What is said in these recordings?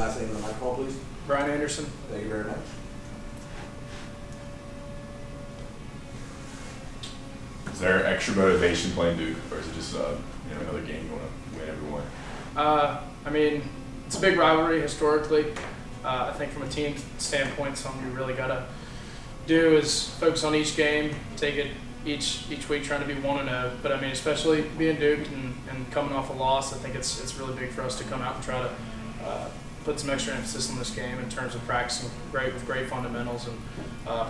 last name on the microphone, please. Brian Anderson. Thank you very much. Is there extra motivation playing Duke, or is it just another game you want to win every one? I mean, it's a big rivalry historically. I think from a team standpoint, something we really got to do is focus on each game, take it each week trying to be 1-0. But I mean, especially being Duke and coming off a loss, I think it's really big for us to come out and try to put some extra emphasis on this game in terms of practicing with great fundamentals and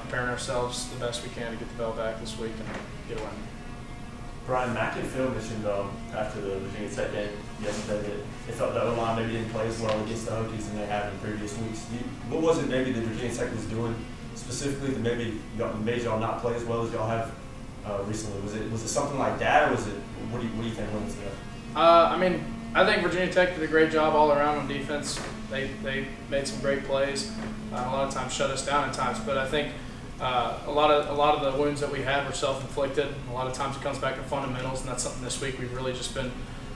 preparing ourselves the best we can to get the bell back this week and get a win. Brian, Mack and Phil mentioned after the Virginia Tech game yesterday that they felt the O-line maybe didn't play as well against the Hokies than they have in previous weeks. What was it maybe that Virginia Tech was doing specifically that maybe made y'all not play as well as y'all have recently? Was it something like that, or was it what do you think went into that? I mean, I think Virginia Tech did a great job all around on defense. They made some great plays. A lot of times shut us down at times, but I think a lot of the wounds that we had were self-inflicted. A lot of times it comes back to fundamentals, and that's something this week we've really just been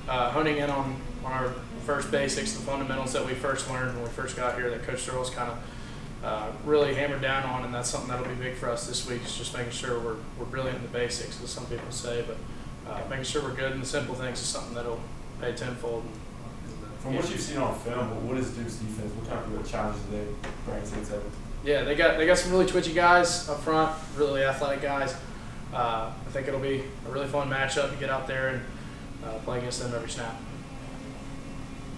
honing in on our first basics, the fundamentals that we first learned when we first got here that Coach Searles kind of really hammered down on, and that's something that'll be big for us this week is just making sure we're brilliant in the basics, as some people say, but making sure we're good in the simple things is something that'll pay tenfold. From what you've seen on film, what is Duke's defense? What kind of challenges do they bring to the table? Yeah, they got some really twitchy guys up front, really athletic guys. I think it'll be a really fun matchup to get out there and play against them every snap.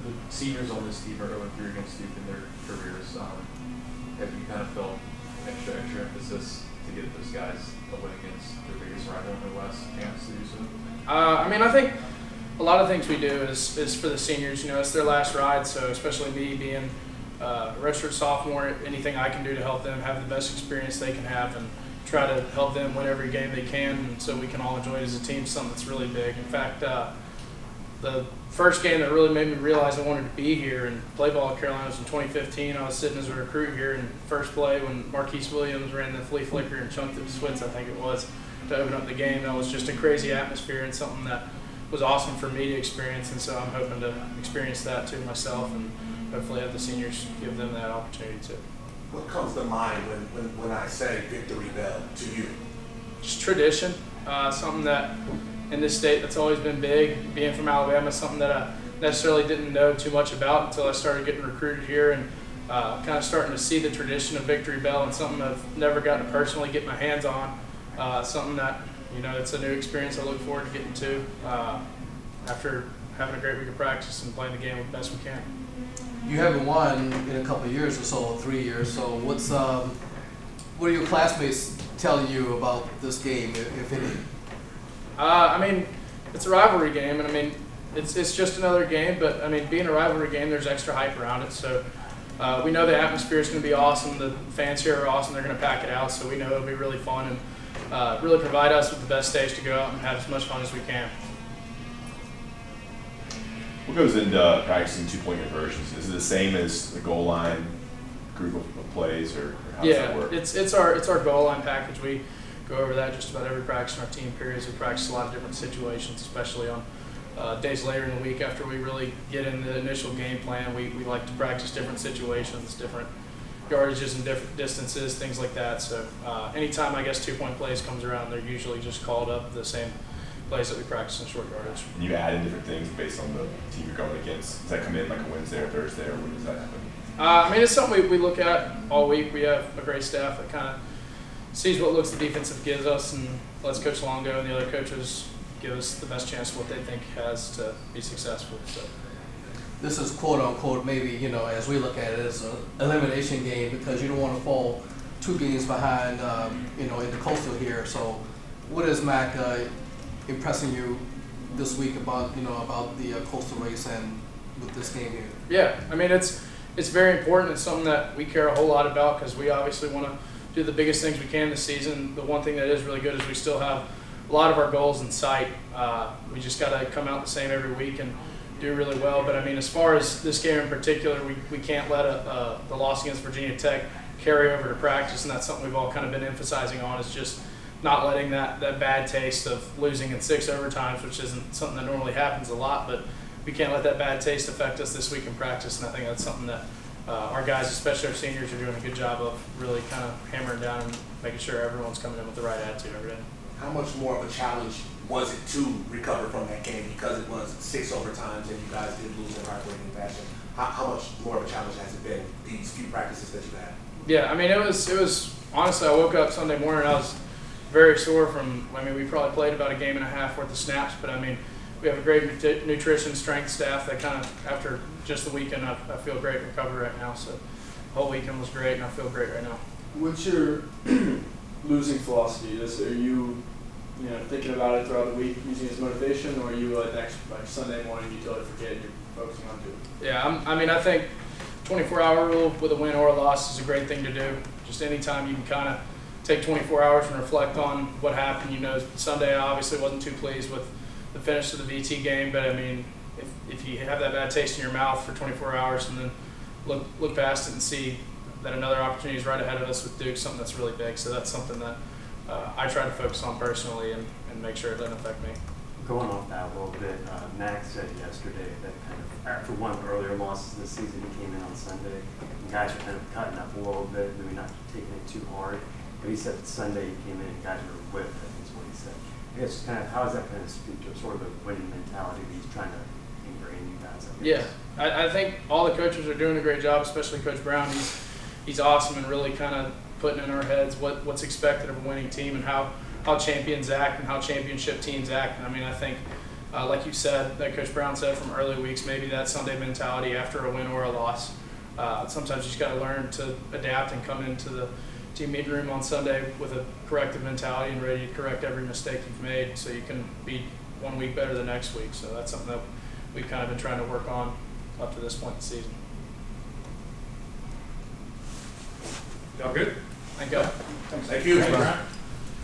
The seniors on this team are going through against Duke in their careers. Have you kind of felt extra emphasis to get those guys a win against their biggest rival in the West, chance to do so? I mean, I think a lot of things we do is for the seniors. You know, it's their last ride, so especially me being a redshirt sophomore, anything I can do to help them have the best experience they can have and try to help them win every game they can, and so we can all enjoy it as a team, something that's really big. In fact, the first game that really made me realize I wanted to be here and play ball at Carolina was in 2015. I was sitting as a recruit here in first play when Marquise Williams ran the flea flicker and chunked the Switz, I think it was, to open up the game. That was just a crazy atmosphere and something that was awesome for me to experience, and so I'm hoping to experience that too myself and hopefully have the seniors give them that opportunity too. What comes to mind when I say victory bell to you? Just tradition, something that in this state that's always been big. Being from Alabama, something that I necessarily didn't know too much about until I started getting recruited here and kind of starting to see the tradition of victory bell, and something I've never gotten to personally get my hands on. Something that, you know, it's a new experience I look forward to getting to after having a great week of practice and playing the game the best we can. You haven't won in a couple of years or so, 3 years. So what are your classmates telling you about this game, if any? I mean, it's a rivalry game, and I mean, it's just another game. But I mean, being a rivalry game, there's extra hype around it. So we know the atmosphere is going to be awesome. The fans here are awesome. They're going to pack it out. So we know it'll be really fun and really provide us with the best stage to go out and have as much fun as we can. What goes into practicing two-point conversions? Is it the same as the goal line group of plays, or how does that work? It's our goal line package. We go over that just about every practice in our team periods. We practice a lot of different situations, especially on days later in the week after we really get in the initial game plan. We like to practice different situations, different yardages and different distances, things like that. So anytime I guess two-point plays comes around, they're usually just called up the same plays that we practice in short yardage. And you add in different things based on the team you're going against. Does that come in like a Wednesday or Thursday, or when does that happen? I mean, it's something we look at all week. We have a great staff that kind of sees what looks the defensive gives us and lets Coach Longo and the other coaches give us the best chance of what they think has to be successful. So This is quote unquote maybe, you know, as we look at it, as an elimination game because you don't want to fall 2 games behind, you know, in the Coastal here. So what is Mac impressing you this week about, you know, about the Coastal race and with this game here? Yeah, I mean, it's very important. It's something that we care a whole lot about because we obviously want to do the biggest things we can this season. The one thing that is really good is we still have a lot of our goals in sight. We just got to come out the same every week and do really well. But I mean, as far as this game in particular, we can't let the loss against Virginia Tech carry over to practice, and that's something we've all kind of been emphasizing on, is just not letting that bad taste of losing in 6 overtimes, which isn't something that normally happens a lot, but we can't let that bad taste affect us this week in practice, and I think that's something that our guys, especially our seniors, are doing a good job of really kind of hammering down and making sure everyone's coming in with the right attitude every day. How much more of a challenge was it to recover from that game because it was 6 overtimes and you guys did lose in heartbreaking fashion? How much more of a challenge has it been these few practices that you've had? Yeah, I mean, it was honestly, I woke up Sunday morning, I was very sore we probably played about a game and a half worth of snaps, but I mean, we have a great nutrition strength staff that kind of, after just the weekend, I feel great recovery right now. So the whole weekend was great and I feel great right now. What's your losing philosophy? Are you thinking about it throughout the week, using it as motivation, or are you next Sunday morning you totally forget and you're focusing on doing it? Yeah, I think 24-hour rule with a win or a loss is a great thing to do. Just anytime you can kind of take 24 hours and reflect on what happened. Sunday I obviously wasn't too pleased with the finish of the VT game, but I mean, if you have that bad taste in your mouth for 24 hours and then look past it and see that another opportunity is right ahead of us with Duke, something that's really big. So that's something that I try to focus on personally and make sure it doesn't affect me. Going off that a little bit, Max said yesterday that kind of after one of the earlier losses this season, he came in on Sunday, and guys were kind of cutting up a little bit, maybe not taking it too hard. But he said that Sunday he came in and guys were whipped, I think is what he said. I guess kind of, how does that kind of speak to sort of the winning mentality that he's trying to ingrain in you guys? Yeah, I think all the coaches are doing a great job, especially Coach Brown. He's awesome and really kind of putting in our heads what's expected of a winning team and how champions act and how championship teams act. And I mean, I think, like you said, that Coach Brown said from early weeks, maybe that Sunday mentality after a win or a loss. Sometimes you just got to learn to adapt and come into the team meeting room on Sunday with a corrective mentality and ready to correct every mistake you've made so you can be 1 week better the next week. So that's something that we've kind of been trying to work on up to this point in the season. Y'all good? Thank you. Thank you. Thank you, Brian.